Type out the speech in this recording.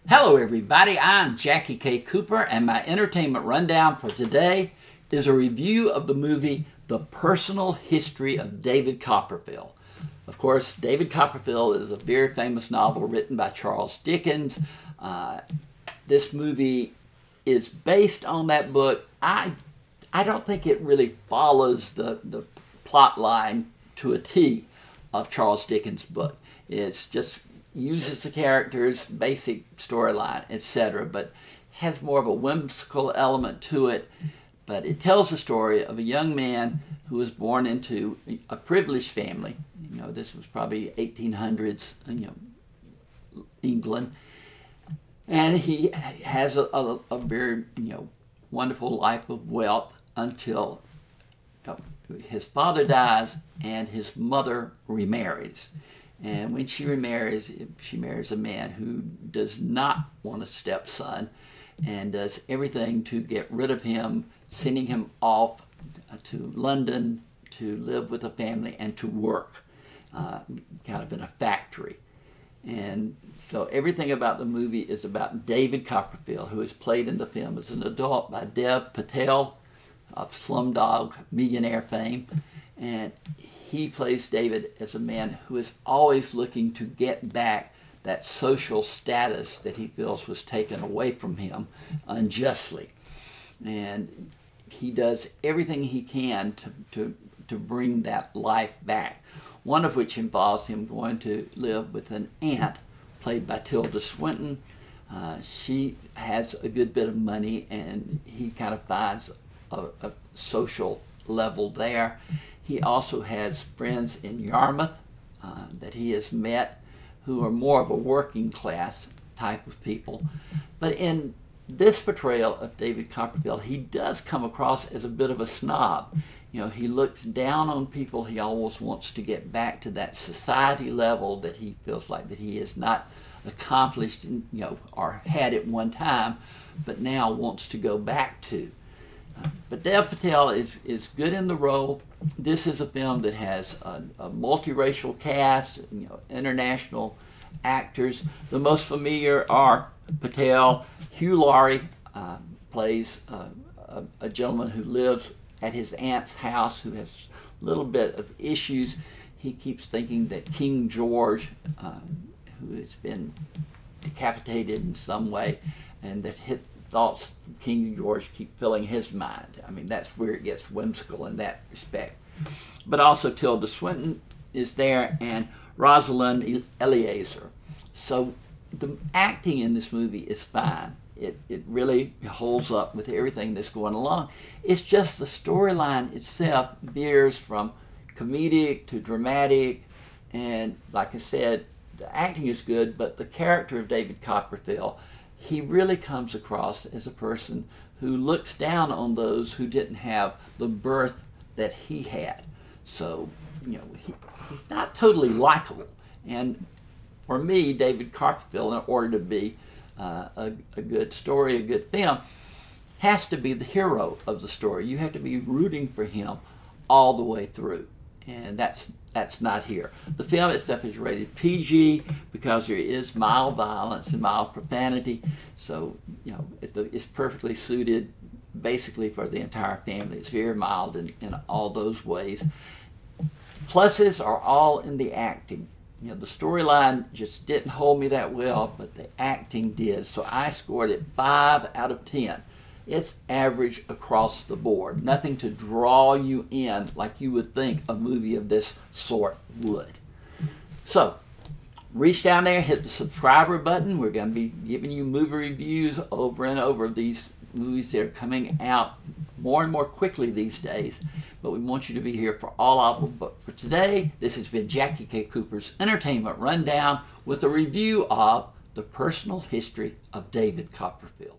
Hello everybody, I'm Jackie K. Cooper, and my entertainment rundown for today is a review of the movie The Personal History of David Copperfield. Of course, David Copperfield is a very famous novel written by Charles Dickens. This movie is based on that book. I don't think it really follows the plot line to a T of Charles Dickens' book. It's just uses the characters, basic storyline, etc., but has more of a whimsical element to it. But it tells the story of a young man who was born into a privileged family. You know, this was probably 1800s, England, and he has a very wonderful life of wealth until his father dies and his mother remarries. And when she marries a man who does not want a stepson and does everything to get rid of him, sending him off to London to live with a family and to work kind of in a factory. And so everything about the movie is about David Copperfield, who is played in the film as an adult by Dev Patel of Slumdog Millionaire fame. And he plays David as a man who is always looking to get back that social status that he feels was taken away from him unjustly. And he does everything he can to bring that life back, one of which involves him going to live with an aunt played by Tilda Swinton. She has a good bit of money, and he kind of finds a social level there. He also has friends in Yarmouth that he has met who are more of a working class type of people. But in this portrayal of David Copperfield, he does come across as a bit of a snob. You know, he looks down on people. He always wants to get back to that society level that he feels like that he has not accomplished, or had at one time, but now wants to go back to. But Dev Patel is good in the role. This is a film that has a multiracial cast, international actors. The most familiar are Patel. Hugh Laurie plays a gentleman who lives at his aunt's house who has a little bit of issues. He keeps thinking that King George, who has been decapitated in some way, and that thoughts of King George keep filling his mind. I mean, that's where it gets whimsical in that respect. But also Tilda Swinton is there, and Rosalind Eliezer. So the acting in this movie is fine. It really holds up with everything that's going along. It's just the storyline itself veers from comedic to dramatic, and like I said, the acting is good, but the character of David Copperfield, he really comes across as a person who looks down on those who didn't have the birth that he had. So, he's not totally likable. And for me, David Copperfield, in order to be a good story, a good film, has to be the hero of the story. You have to be rooting for him all the way through. And that's not here. The film itself is rated PG because there is mild violence and mild profanity. So, it's perfectly suited basically for the entire family. It's very mild in all those ways. Pluses are all in the acting. The storyline just didn't hold me that well, but the acting did. So I scored it 5 out of 10. It's average across the board. Nothing to draw you in like you would think a movie of this sort would. So, reach down there, hit the subscriber button. We're going to be giving you movie reviews over and over of these movies that are coming out more and more quickly these days. But we want you to be here for all of them. But for today, this has been Jackie K. Cooper's Entertainment Rundown with a review of The Personal History of David Copperfield.